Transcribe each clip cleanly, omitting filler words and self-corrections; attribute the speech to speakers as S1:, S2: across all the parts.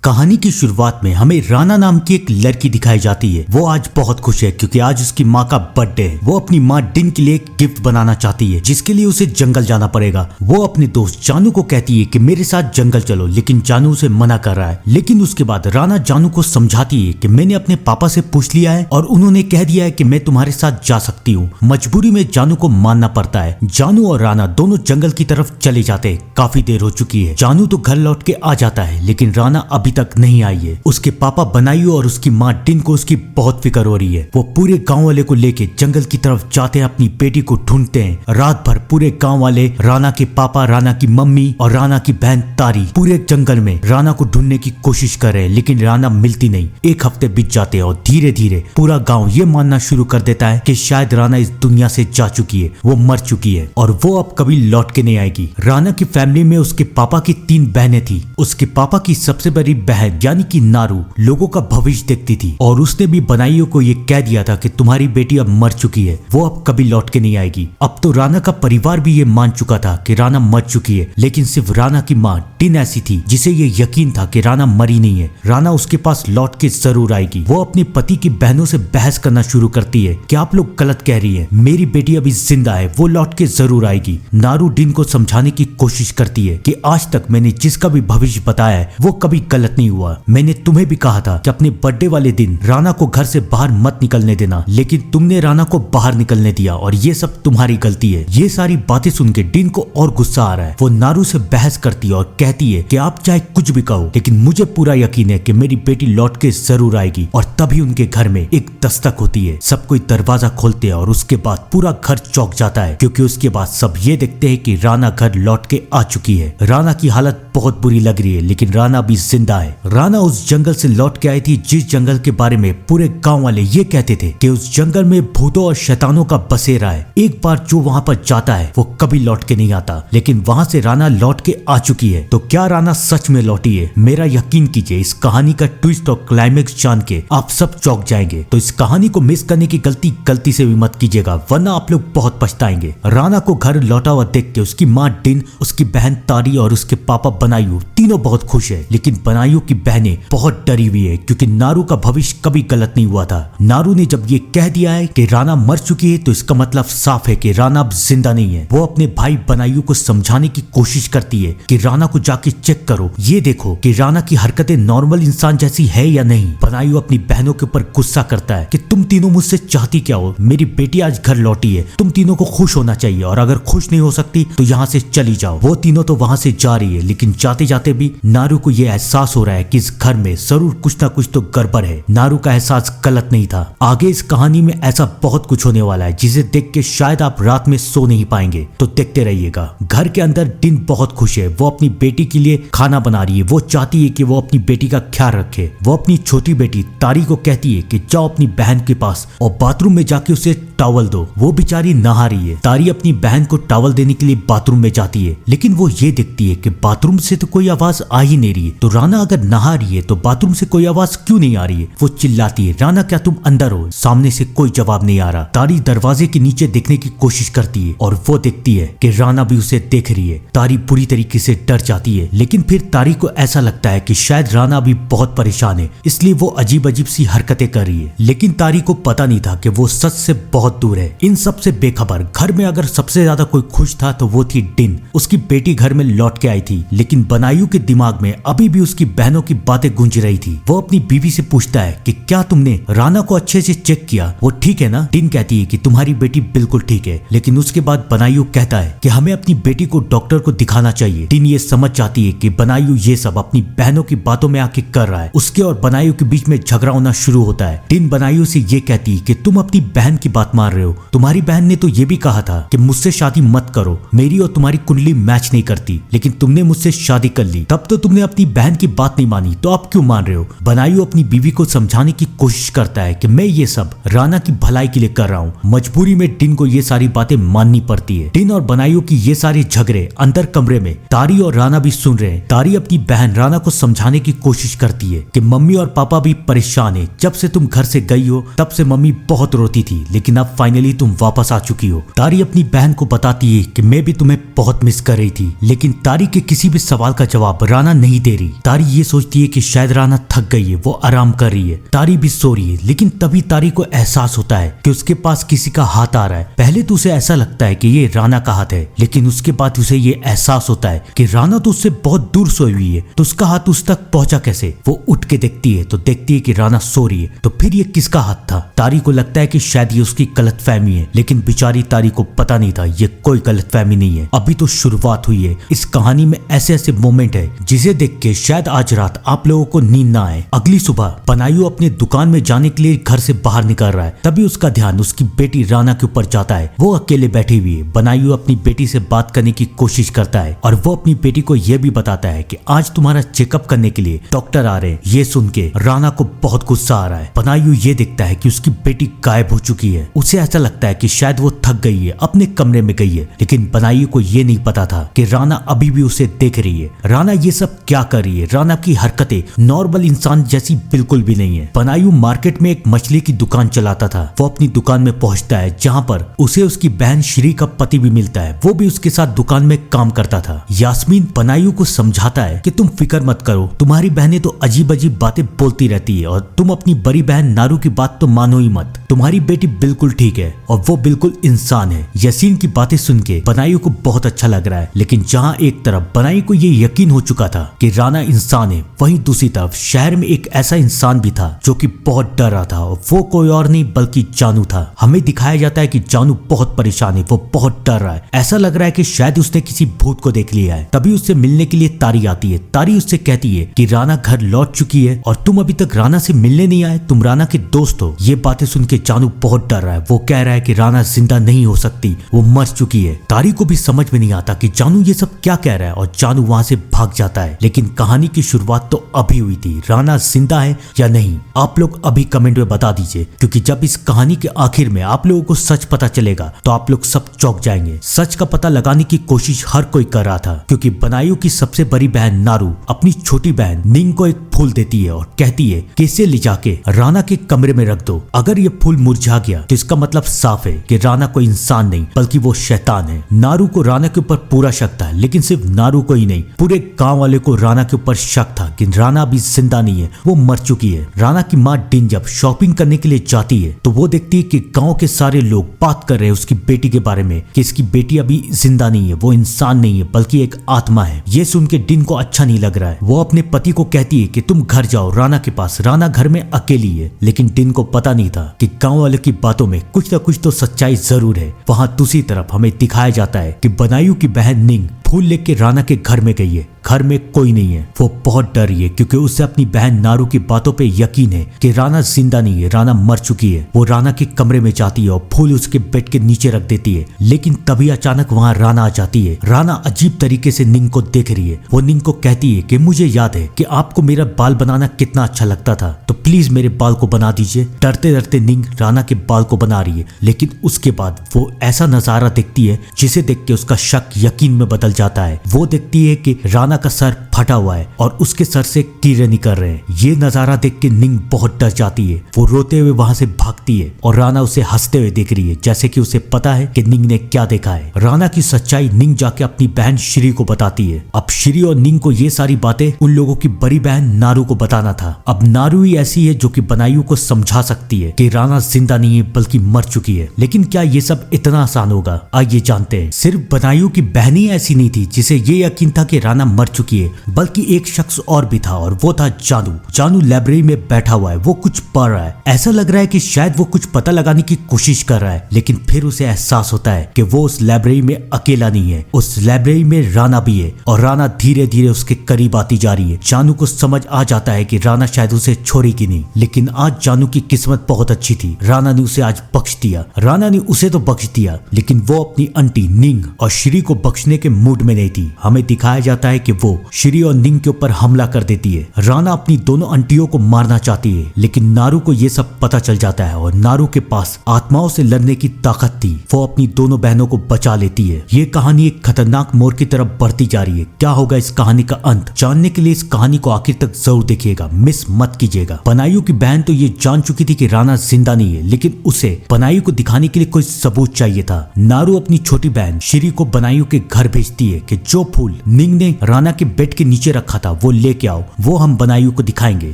S1: कहानी की शुरुआत में हमें राना नाम की एक लड़की दिखाई जाती है। वो आज बहुत खुश है क्योंकि आज उसकी माँ का बर्थडे है। वो अपनी माँ डिन के लिए एक गिफ्ट बनाना चाहती है जिसके लिए उसे जंगल जाना पड़ेगा। वो अपने दोस्त जानू को कहती है कि मेरे साथ जंगल चलो, लेकिन जानू उसे मना कर रहा है। लेकिन उसके बाद राना जानू को समझाती है कि मैंने अपने पापा से पूछ लिया है और उन्होंने कह दिया है कि मैं तुम्हारे साथ जा सकती हूँ। मजबूरी में जानू को मानना पड़ता है। जानू और राना दोनों जंगल की तरफ चले जाते हैं। काफी देर हो चुकी है। जानू तो घर लौट के आ जाता है लेकिन राना अभी तक नहीं आई है। उसके पापा बनायू और उसकी माँ डिन को उसकी बहुत फिक्र हो रही है। वो पूरे गांव वाले को लेके जंगल की तरफ जाते हैं, अपनी बेटी को ढूंढते हैं। रात भर पूरे गांव वाले, राना के पापा, राना की मम्मी और राना की बहन तारी पूरे जंगल में राना को ढूंढने की कोशिश कर रहे हैं लेकिन राना मिलती नहीं। एक हफ्ते बीत जाते हैं और धीरे धीरे पूरा गाँव ये मानना शुरू कर देता है कि शायद राना इस दुनिया से जा चुकी है, वो मर चुकी है और वो अब कभी लौट के नहीं आएगी। राना की फैमिली में उसके पापा की 3 बहनें थी। उसके पापा की सबसे बड़ी बहन यानी कि नारू लोगों का भविष्य देखती थी और उसने भी बनाइयों को ये कह दिया था कि तुम्हारी बेटी अब मर चुकी है, वो अब कभी लौट के नहीं आएगी। अब तो राना का परिवार भी ये मान चुका था कि राना मर चुकी है, लेकिन सिर्फ राना की माँ डिन ऐसी थी जिसे ये यकीन था कि राना मरी नहीं है, राना उसके पास लौट के जरूर आएगी। वो अपने पति की बहनों से बहस करना शुरू करती है कि आप लोग गलत कह रही है, मेरी बेटी अभी जिंदा है, वो लौट के जरूर आएगी। नारू डिन को समझाने की कोशिश करती है कि आज तक मैंने जिसका भी भविष्य बताया है वो कभी गलत नहीं हुआ। मैंने तुम्हें भी कहा था कि अपने बर्थडे वाले दिन राना को घर से बाहर मत निकलने देना, लेकिन तुमने राना को बाहर निकलने दिया और ये सब तुम्हारी गलती है। ये सारी बातें सुन के डिन को और गुस्सा आ रहा है। वो नारू से बहस करती है और कहती है कि आप चाहे कुछ भी कहो लेकिन मुझे पूरा यकीन है कि मेरी बेटी लौट के जरूर आएगी। और तभी उनके घर में एक दस्तक होती है। सब कोई दरवाजा खोलते हैं और उसके बाद पूरा घर चौंक जाता है क्योंकि उसके बाद सब ये देखते हैं कि राना घर लौट के आ चुकी है। राना की हालत बहुत बुरी लग रही है लेकिन राना भी जिंदा है। राना उस जंगल से लौट के आई थी जिस जंगल के बारे में पूरे गांव वाले ये कहते थे कि उस जंगल में भूतों और शैतानों का बसेरा है। एक बार जो वहां पर जाता है वो कभी लौट के नहीं आता, लेकिन वहां से राना लौट के आ चुकी है। तो क्या राना सच में लौटी है? मेरा यकीन कीजिए, इस कहानी का ट्विस्ट और क्लाइमेक्स जान के आप सब चौंक जाएंगे। तो इस कहानी को मिस करने की गलती से भी मत कीजिएगा वरना आप लोग बहुत पछताएंगे। राना को घर लौटा हुआ देख के उसकी माँ डिन, उसकी बहन तारी और उसके पापा बनायू तीनों बहुत खुश है, लेकिन बनायू की बहनें बहुत डरी हुई है क्योंकि नारू का भविष्य कभी गलत नहीं हुआ था। नारू ने जब ये कह दिया है कि राना मर चुकी है तो इसका मतलब साफ है कि राना अब जिंदा नहीं है। वो अपने भाई बनायू को समझाने की कोशिश करती है कि राना को जाके चेक करो, ये देखो कि राना की हरकतें नॉर्मल इंसान जैसी है या नहीं। बनायू अपनी बहनों के ऊपर गुस्सा करता है कि तुम तीनों मुझसे चाहती क्या हो? मेरी बेटी आज घर लौटी है, तुम तीनों को खुश होना चाहिए और अगर खुश नहीं हो सकती तो यहाँ से चली जाओ। वो तीनों तो वहाँ से जा रही है लेकिन जाते जाते भी नारू को ये एहसास हो रहा है कि इस घर में जरूर कुछ ना कुछ तो गड़बड़ है। नारू का एहसास गलत नहीं था। आगे इस कहानी में ऐसा बहुत कुछ होने वाला है जिसे देख के शायद आप रात में सो नहीं पाएंगे, तो देखते रहिएगा। घर के अंदर डिन बहुत खुश है। वो अपनी बेटी के लिए खाना बना रही है। वो चाहती है कि वो अपनी बेटी का ख्याल रखे। वो अपनी छोटी बेटी तारी को कहती है कि जाओ अपनी बहन के पास और बाथरूम में जाके उसे टॉवल दो। वो बेचारी नहा रही है। तारी अपनी बहन को टॉवल देने के लिए बाथरूम में जाती है लेकिन वो ये देखती है कि बाथरूम से तो कोई आवाज आ ही नहीं रही है। तो राना अगर नहा रही है तो बाथरूम से कोई आवाज क्यों नहीं आ रही है? वो चिल्लाती है, राना क्या तुम अंदर हो? सामने से कोई जवाब नहीं आ रहा। तारी दरवाजे के नीचे देखने की कोशिश करती है और वो देखती है कि राना भी उसे देख रही है। तारी बुरी तरीके से डर जाती है लेकिन फिर तारी को ऐसा लगता है कि शायद राना भी बहुत परेशान है, इसलिए वो अजीब अजीब सी हरकतें कर रही है। लेकिन तारी को पता नहीं था कि वो सच से बहुत दूर है। इन सब से बेखबर घर में अगर सबसे ज्यादा कोई खुश था तो वो थी डिन। उसकी बेटी घर में लौट के आई थी लेकिन बनायू के दिमाग में अभी भी उसकी बहनों की बातें गूंज रही थी। वो अपनी बीवी से पूछता है कि क्या तुमने राना को अच्छे से चेक किया? वो ठीक है ना? डिन कहती है कि तुम्हारी बेटी बिल्कुल ठीक है, लेकिन उसके बाद बनायू कहता है कि हमें अपनी बेटी को डॉक्टर को दिखाना चाहिए। डिन ये समझ जाती है कि बनायू ये सब अपनी बहनों की बातों में आके कर रहा है। उसके और बनायू के बीच में झगड़ा होना शुरू होता है। डिन बनायू से ये कहती है कि तुम अपनी बहन की बात मान रहे हो, तुम्हारी बहन ने तो ये भी कहा था कि मुझसे शादी मत करो, मेरी और तुम्हारी कुंडली मैच नहीं करती, लेकिन तुमने मुझसे शादी कर ली, तब तो तुमने अपनी बहन की बात नहीं मानी, तो आप क्यों मान रहे हो? बनायू अपनी बीवी को समझाने की कोशिश करता है कि मैं ये सब राना की भलाई के लिए कर रहा हूँ। मजबूरी में डिन को ये सारी बातें माननी पड़ती है। डिन और बनायू की ये सारे झगड़े अंदर कमरे में तारी और राना भी सुन रहे हैं। तारी अपनी बहन राना को समझाने की कोशिश करती है कि मम्मी और पापा भी परेशान है। जब से तुम घर से गई हो तब से मम्मी बहुत रोती थी, लेकिन अब फाइनली तुम वापस आ चुकी हो। तारी अपनी बहन को बताती है कि मैं भी तुम्हें बहुत मिस कर रही थी, लेकिन तारी के किसी भी सवाल का जवाब राना नहीं दे रही। तारी ये सोचती है कि शायद राना थक गई है, वो आराम कर रही है। तारी भी सो रही है, लेकिन तभी तारी को एहसास होता है कि उसके पास किसी का हाथ आ रहा है। पहले तो उसे ऐसा लगता है कि ये राना का हाथ है, लेकिन उसके बाद उसे ये एहसास होता है कि राना तो उससे बहुत दूर सोई हुई है, तो उसका हाथ उस तक पहुंचा कैसे। वो उठ के देखती है तो देखती है कि राना सो रही है। तो फिर ये किसका हाथ था? तारी को लगता है कि शायद ये उसकी गलतफहमी है, लेकिन बेचारी तारी को पता नहीं था ये कोई गलतफहमी नहीं है, अभी तो शुरुआत हुई है। इस कहानी में ऐसे ऐसे मोमेंट है जिसे देख के शायद आज रात आप लोगों को नींद ना आए। अगली सुबह बनायु अपने दुकान में जाने के लिए घर से बाहर निकल रहा है, तभी उसका ध्यान उसकी बेटी राना के ऊपर जाता है। वो अकेले बैठी हुई है। बनायु अपनी बेटी से बात करने की कोशिश करता है और वो अपनी बेटी को यह भी बताता है कि आज तुम्हारा चेकअप करने के लिए डॉक्टर आ रहे हैं। ये सुन के राना को बहुत गुस्सा आ रहा है। बनायु ये देखता है कि उसकी बेटी गायब हो चुकी है। उसे ऐसा लगता है कि शायद वो थक गई है, अपने कमरे में गई है, लेकिन बनायु को ये नहीं पता था कि राना अभी भी उसे देख रही है। राना ये सब क्या कर रही है? राना की हरकतें नॉर्मल इंसान जैसी बिल्कुल भी नहीं है। बनायु मार्केट में एक मछली की दुकान चलाता था। वो अपनी दुकान में पहुंचता है जहां पर उसे उसकी बहन श्री का पति भी मिलता है। वो भी उसके साथ दुकान में काम करता था। यास्मीन बनायु को समझाता है कि तुम फिक्र मत करो, तुम्हारी बहनें तो अजीब अजीब बातें बोलती रहती है और तुम अपनी बड़ी बहन नारू की बात तो मानो ही मत। तुम्हारी बेटी बिल्कुल ठीक है और वो बिल्कुल इंसान है। यासीन की बातें सुन के बनायु को बहुत अच्छा लग रहा है, लेकिन जहाँ एक तरफ बनायु को ये यकीन हो चुका था कि राना इंसान है, वहीं दूसरी तरफ शहर में एक ऐसा इंसान भी था जो कि बहुत डर रहा था और वो कोई और नहीं बल्कि जानू था। हमें दिखाया जाता है कि जानू बहुत परेशान है, वो बहुत डर रहा है। ऐसा लग रहा है कि शायद उसने किसी भूत को देख लिया है। तभी उससे मिलने के लिए तारी आती है। तारी उससे कहती है कि राना घर लौट चुकी है और तुम अभी तक राना से मिलने नहीं आए, तुम राना के दोस्त हो। ये बातें सुन के जानू बहुत डर रहा है। वो कह रहा है कि राना जिंदा नहीं हो सकती, वो मर चुकी है। तारी को भी समझ में नहीं आता कि जानू ये सब क्या कह रहा है और जानू वहां से भाग जाता है। लेकिन कहानी की शुरुआत तो अभी हुई थी। राना जिंदा है या नहीं, आप लोग अभी कमेंट में बता दीजिए, क्योंकि जब इस कहानी के आखिर में आप लोगों को सच पता चलेगा तो आप लोग सब चौंक जाएंगे। सच का पता लगाने की कोशिश हर कोई कर रहा था, क्योंकि बनायु की सबसे बड़ी बहन नारू अपनी छोटी बहन निंग को एक फूल देती है और कहती है कि इसे ले जाके राना के कमरे में रख दो। अगर ये फूल मुरझा गया तो इसका मतलब साफ है कि राना कोई इंसान नहीं बल्कि वो शैतान है। नारू को राना के ऊपर पूरा शक था, लेकिन सिर्फ नारू को ही नहीं, पूरे गांव वाले को राना के ऊपर शक था कि राना अभी जिंदा नहीं है, वो मर चुकी है। राना की माँ डिन जब शॉपिंग करने के लिए जाती है तो वो देखती है कि गांव के सारे लोग बात कर रहे हैं उसकी बेटी के बारे में कि इसकी बेटी अभी जिंदा नहीं है, वो इंसान नहीं है बल्कि एक आत्मा है। ये सुन के डिन को अच्छा नहीं लग रहा है। वो अपने पति को कहती है कि तुम घर जाओ राना के पास, राना घर में अकेली है। लेकिन डिन को पता नहीं था कि गांव वाले की बातों में कुछ ना कुछ तो सच्चाई जरूर है। वहां दूसरी तरफ हमें दिखाया जाता है कि बनायु की बहन निंग फूल लेके राना के घर में गई है। घर में कोई नहीं है। वो बहुत डर रही है क्योंकि उसे अपनी बहन नारू की बातों पे यकीन है कि राना जिंदा नहीं है, राना मर चुकी है। वो राना के कमरे में जाती है और फूल उसके बेड के नीचे रख देती है, लेकिन तभी अचानक वहाँ राना आ जाती है। राना अजीब तरीके से निंग को देख रही है। वो निंग को कहती है कि मुझे याद है कि आपको मेरा बाल बनाना कितना अच्छा लगता था, तो प्लीज मेरे बाल को बना दीजिए। डरते डरते निंग राना के बाल को बना रही है, लेकिन उसके बाद वो ऐसा नजारा देखती है जिसे देख के उसका शक यकीन में बदल जाता है। वो देखती है कि राना का सर फटा हुआ है और उसके सर से कीड़े निकल रहे हैं। ये नजारा देख के निंग बहुत डर जाती है। वो रोते हुए वहां से भागती है और राना उसे हंसते हुए देख रही है, जैसे कि उसे पता है कि निंग ने क्या देखा है। राना की सच्चाई निंग जाके अपनी बहन श्री को बताती है। अब श्री और निंग को ये सारी बातें उन लोगों की बड़ी बहन नारू को बताना था। अब नारू ही ऐसी है जो कि बनायु को समझा सकती है कि राना जिंदा नहीं है बल्कि मर चुकी है। लेकिन क्या ये सब इतना आसान होगा? आइए जानते हैं। सिर्फ बनायु की बहन ही ऐसी नहीं थी जिसे ये यकीन था कि राना मर चुकी है, बल्कि एक शख्स और भी था और वो था जानू। जानू लाइब्रेरी में बैठा हुआ है, वो कुछ पढ़ रहा है। ऐसा लग रहा है कि शायद वो कुछ पता लगाने की कोशिश कर रहा है, लेकिन फिर उसे एहसास होता है कि वो उस लाइब्रेरी में अकेला नहीं है, उस लाइब्रेरी में राना भी है और राना धीरे धीरे उसके करीब आती जा रही है। जानू को समझ आ जाता है कि राना शायद उसे छोड़ेगी नहीं, लेकिन आज जानू की किस्मत बहुत अच्छी थी। राना ने उसे आज बख्श दिया। राना ने उसे तो बख्श दिया, लेकिन वो अपनी आंटी निंग और श्री को बख्शने के मूड मूड में नहीं थी। हमें दिखाया जाता है कि वो श्री और निंग के ऊपर हमला कर देती है। राना अपनी दोनों आंटियों को मारना चाहती है, लेकिन नारू को ये सब पता चल जाता है और नारू के पास आत्माओं से लड़ने की ताकत थी। वो अपनी दोनों बहनों को बचा लेती है। ये कहानी एक खतरनाक मोड़ की तरफ बढ़ती जा रही है। क्या होगा इस कहानी का अंत, जानने के लिए इस कहानी को आखिर तक जरूर देखिएगा, मिस मत कीजिएगा। बनायु की बहन तो ये जान चुकी थी कि राना जिंदा नहीं है, लेकिन उसे बनायु को दिखाने के लिए कोई सबूत चाहिए था। नारू अपनी छोटी बहन श्री को बनायु के घर भेजती है कि जो फूल निंग ने राना के बेड के नीचे रखा था वो लेके आओ, वो हम बनायु को दिखाएंगे।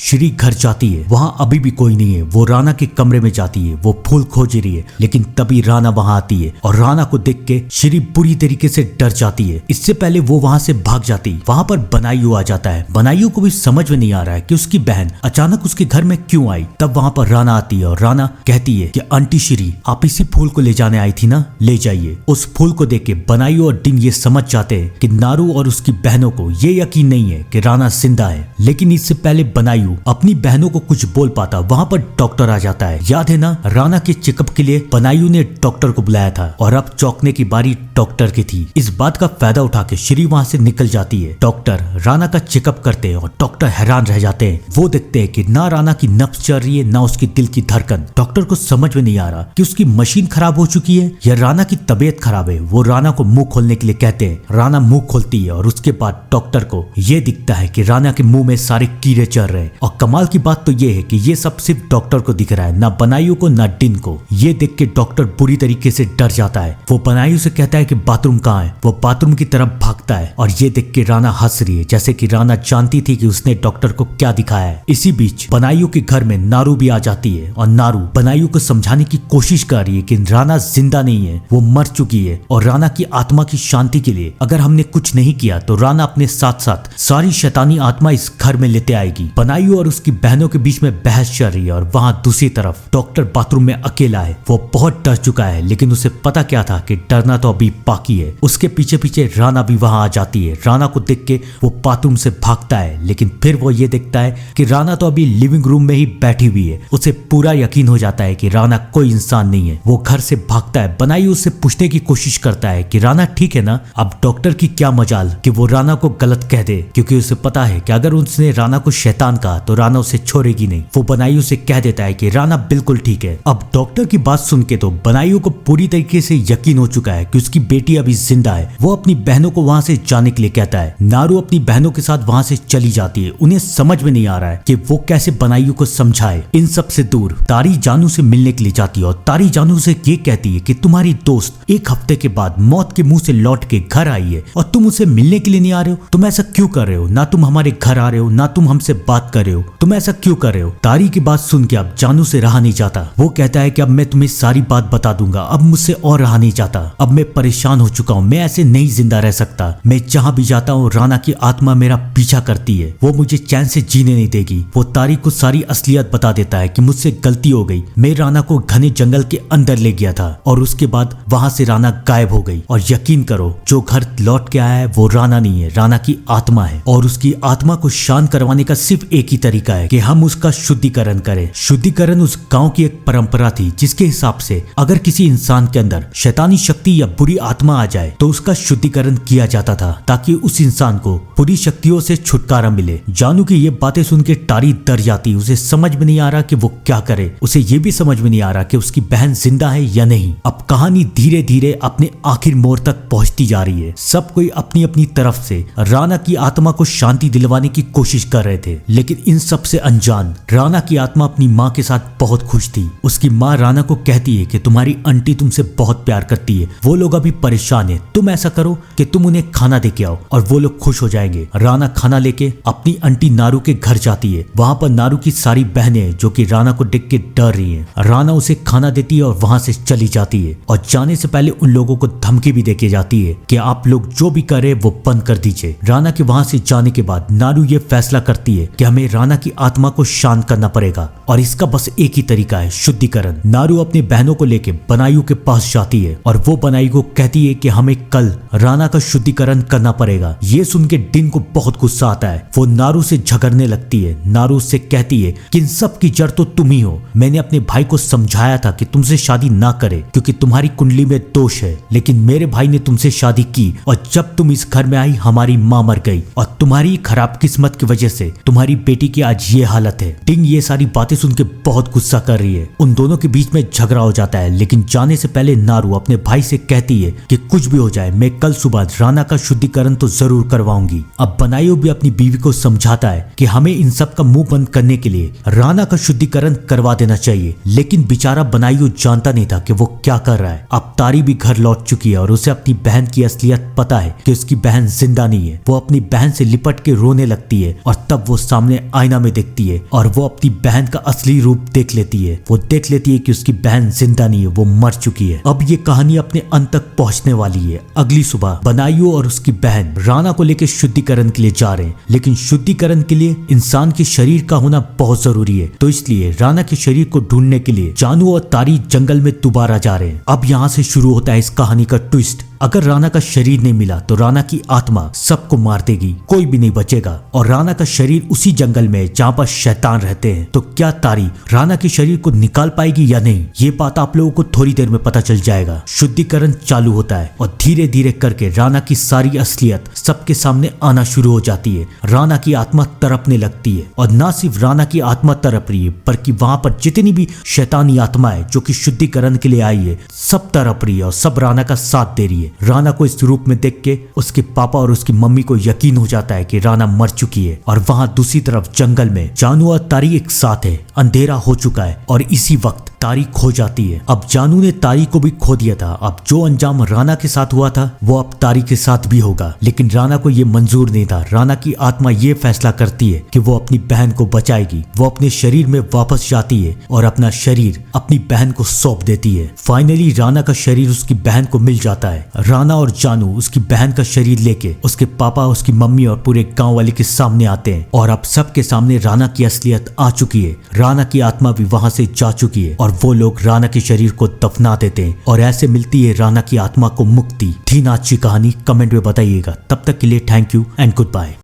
S1: श्री घर जाती है, वहां अभी भी कोई नहीं है। वो राना के कमरे में जाती है, वो फूल खोज रही है, लेकिन तभी राना वहां आती है और राना को देख के श्री बुरी तरीके से डर जाती है। इससे पहले वो वहां से भाग जाती, वहां पर बनायु आ जाता है। बनायु को भी समझ में नहीं आ रहा है कि उसकी बहन अचानक उसके घर में क्यों आई। तब वहां पर राना आती है और राना कहती है कि आंटी श्री, आप इसी फूल को ले जाने आई थी ना, ले जाइए। उस फूल को देख के बनायु और डिन ये समझ जाते हैं कि नारू और उसकी बहनों को ये यकीन नहीं है कि राना जिंदा है। लेकिन इससे पहले बनायु अपनी बहनों को कुछ बोल पाता, वहां पर डॉक्टर आ जाता है। याद है ना, राना के चेकअप के लिए बनायु ने डॉक्टर को बुलाया था और अब चौंकने की बारी डॉक्टर की थी। इस बात का फायदा उठा के श्री वहां से निकल जाती है। डॉक्टर राना का चेकअप करते हैं और डॉक्टर हैरान रह जाते हैं। वो देखते हैं कि ना राना की नब्ज चल रही है, ना उसकी दिल की धड़कन। डॉक्टर को समझ में नहीं आ रहा कि उसकी मशीन खराब हो चुकी है या राना की तबीयत खराब है। वो राना को मुंह खोलने के लिए कहते हैं। राना मुंह खोलती है और उसके बाद डॉक्टर को ये दिखता है कि राना के मुंह में सारे कीड़े चढ़ रहे हैं। और कमाल की बात तो ये है कि ये सब सिर्फ डॉक्टर को दिख रहा है, ना बनायु को ना डिन को। ये देख के डॉक्टर बुरी तरीके से डर जाता है। वो बनायु से कहता है कि बाथरूम कहाँ है। वो बाथरूम की तरफ भागता है और ये देख के राना हंस रही है, जैसे कि राना जानती थी कि उसने डॉक्टर को क्या दिखाया है। इसी बीच बनायु के घर में नारू भी आ जाती है और नारू बनायु को समझाने की कोशिश कर रही है कि राना जिंदा नहीं है, वो मर चुकी है और राना की आत्मा की शांति के लिए अगर हमने कुछ नहीं किया तो राना अपने साथ साथ सारी शैतानी आत्मा इस घर में लेते आएगी। बनायु और उसकी बहनों के बीच में बहस चल रही है और वहाँ दूसरी तरफ डॉक्टर बाथरूम में अकेला है। वो बहुत डर चुका है, लेकिन उसे पता क्या था कि डरना तो अभी बाकी है। उसके पीछे पीछे राना भी वहां आ जाती है। राना को देख के वो बाथरूम से भागता है, लेकिन फिर वो ये देखता है कि राना तो अभी लिविंग रूम में ही बैठी हुई है। उसे पूरा यकीन हो जाता है कि राना कोई इंसान नहीं है। वो घर से भागता है। बनायु उससे पूछने की कोशिश करता है कि राना ठीक है ना। अब डॉक्टर की क्या मजाल कि वो राना को गलत कह दे, क्योंकि उसे पता है कि अगर उसने राना को शैतान कहा तो राना उसे छोड़ेगी नहीं। वो बनायु से कह देता है कि राना बिल्कुल ठीक है। अब डॉक्टर की बात सुन के तो बनायु को पूरी तरीके से यकीन हो चुका है कि उसकी बेटी अभी जिंदा है। वो अपनी बहनों को वहां से जाने के लिए कहता है। नारू अपनी बहनों के साथ वहां से चली जाती है। उन्हें समझ में नहीं आ रहा है कि वो कैसे बनायु को समझाए। इन सब से दूर तारी जानू से मिलने के लिए जाती है और तारी जानू से ये कहती है कि तुम्हारी दोस्त 1 हफ्ते के बाद मौत के मुंह से लौट के घर आई है और तुम उसे मिलने के लिए नहीं आ रहे हो। तुम ऐसा क्यों कर रहे हो? ना तुम हमारे घर आ रहे हो, ना तुम हमसे बात कर रहे हो। तुम ऐसा क्यों कर रहे हो? तारी की बात सुन के अब जानू से रहा नहीं जाता। वो कहता है कि अब मैं तुम्हें सारी बात बता दूंगा। अब मुझसे और रहा नहीं जाता। अब मैं परेशान हो चुका हूँ। मैं ऐसे नहीं जिंदा रह सकता। मैं जहाँ भी जाता हूँ राना की आत्मा मेरा पीछा करती है। वो मुझे चैन से जीने नहीं देगी। वो तारी को सारी असलियत बता देता है कि मुझसे गलती हो गई। मैं राना को घने जंगल के अंदर ले गया था और उसके बाद वहां से राना गायब हो गई। और यकीन करो, जो घर लौट के आया है वो राना नहीं है, राना की आत्मा है। और उसकी आत्मा को शांत करवाने का सिर्फ एक ही तरीका है कि हम उसका शुद्धिकरण करें। शुद्धिकरण उस गांव की एक परंपरा थी, जिसके हिसाब से अगर किसी इंसान के अंदर शैतानी शक्ति या बुरी आत्मा आ जाए तो उसका शुद्धिकरण किया जाता था, ताकि उस इंसान को बुरी शक्तियों से छुटकारा मिले। जानू की ये बातें सुन के तारी डर जाती। उसे समझ में नहीं आ रहा कि वो क्या करे। उसे ये भी समझ में नहीं आ रहा कि उसकी बहन जिंदा है या नहीं। अब कहानी धीरे धीरे अपने आखिर मोड़ तक पहुंचती जा रही है। सब कोई अपनी अपनी तरफ से राना की आत्मा को शांति दिलवाने की कोशिश कर रहे थे, लेकिन इन सब से अनजान राना की आत्मा अपनी माँ के साथ बहुत खुश थी। उसकी माँ राना को कहती है कि तुम्हारी आंटी तुमसे बहुत प्यार करती है, वो लोग अभी परेशान है। तुम ऐसा करो कि तुम उन्हें खाना दे के आओ और वो लोग खुश हो जाएंगे। राना खाना लेके अपनी आंटी नारू के घर जाती है। वहां पर नारू की सारी बहनें जो कि राना को देख के डर रही हैं। राना उसे खाना देती है और वहां से चली जाती है और जाने से पहले उन लोगों को धमकी भी देके जाती है कि आप लोग जो भी करे वो बंद कर दीजिए। राना के वहां से जाने के बाद नारू ये फैसला करती है कि हमें राना की आत्मा को शांत करना पड़ेगा और इसका बस एक ही तरीका है, शुद्धिकरण। नारू अपनी बहनों को लेके बनायु के पास जाती है और वो बनायु को कहती है कि हमें कल राना का शुद्धिकरण करना पड़ेगा। ये सुन के डिन को बहुत गुस्सा आता है। वो नारू से झगड़ने लगती है। नारू उससे कहती है कि इन सब की जड़ तो तुम ही हो। मैंने अपने भाई को समझाया था कि तुमसे शादी ना करे क्योंकि तुम्हारी कुंडली में दोष है, लेकिन मेरे भाई ने तुमसे शादी की और जब तुम इस घर में आई हमारी माँ मर गई और तुम्हारी खराब किस्मत की वजह से तुम्हारी बेटी की आज ये हालत है। टिंग ये सारी बातें सुन के बहुत गुस्सा कर रही है। उन दोनों के बीच में झगड़ा हो जाता है, लेकिन जाने से पहले नारू अपने भाई से कहती है कि कुछ भी हो जाए मैं कल सुबह राना का शुद्धिकरण तो जरूर करवाऊंगी। अब बनायो भी अपनी बीवी को समझाता है कि हमें इन सब का मुंह बंद करने के लिए राना का शुद्धिकरण करवा देना चाहिए, लेकिन बेचारा बनायो जानता नहीं था कि वो क्या कर रहा है। अब तारी भी घर लौट चुकी है और उसे अपनी बहन की असलियत पता है कि उसकी बहन जिंदा नहीं है। वो अपनी बहन से लिपट के रोने लगती है और तब वो सामने आईना में देखती है और वो अपनी बहन का असली रूप देख लेती है। वो देख लेती है कि उसकी बहन जिंदा नहीं है, वो मर चुकी है। अब ये कहानी अपने अंत तक पहुंचने वाली है। अगली सुबह बनायो और उसकी बहन राना को लेकर शुद्धिकरण के लिए जा रहे हैं, लेकिन शुद्धिकरण के लिए इंसान के शरीर का होना बहुत जरूरी है। तो इसलिए राना के शरीर को ढूंढने के लिए जानू और तारी जंगल में दोबारा जा रहे हैं। अब यहाँ से शुरू होता है इस कहानी का ट्विस्ट। अगर राना का शरीर नहीं मिला तो राना की आत्मा सबको मार देगी, कोई भी नहीं बचेगा और राना का शरीर उसी जंगल में जहाँ पर शैतान रहते हैं। तो क्या तारी राना के शरीर को निकाल पाएगी या नहीं, ये बात आप लोगों को थोड़ी देर में पता चल जाएगा। शुद्धिकरण चालू होता है और धीरे धीरे करके राना की सारी असलियत सबके सामने आना शुरू हो जाती है। राना की आत्मा तड़पने लगती है और न सिर्फ राना की आत्मा तड़प रही है बल्कि वहां पर जितनी भी शैतानी आत्माएं जो कि शुद्धिकरण के लिए आई है सब तड़प रही है और सब राना का साथ दे रही है। राना को इस रूप में देख के उसके पापा और उसकी मम्मी को यकीन हो जाता है कि राना मर चुकी है। और वहां दूसरी तरफ जंगल में जानू और तारी एक साथ है। अंधेरा हो चुका है और इसी वक्त तारी खो जाती है। अब जानू ने तारी को भी खो दिया था। अब जो अंजाम राना के साथ हुआ था वो अब तारी के साथ भी होगा, लेकिन राना को ये मंजूर नहीं था। राना की आत्मा ये फैसला करती है कि वो अपनी बहन को बचाएगी। वो अपने शरीर में वापस जाती है और अपना शरीर अपनी बहन को सौंप देती है। फाइनली राना का शरीर उसकी बहन को मिल जाता है। राना और जानू उसकी बहन का शरीर लेके उसके पापा, उसकी मम्मी और पूरे गांव वाले के सामने आते हैं और अब सबके सामने राना की असलियत आ चुकी है। राना की आत्मा भी वहां से जा चुकी है और वो लोग राना के शरीर को दफना देते हैं और ऐसे मिलती है राना की आत्मा को मुक्ति। थी ना अच्छी कहानी? कमेंट में बताइएगा। तब तक के लिए thank you and good bye.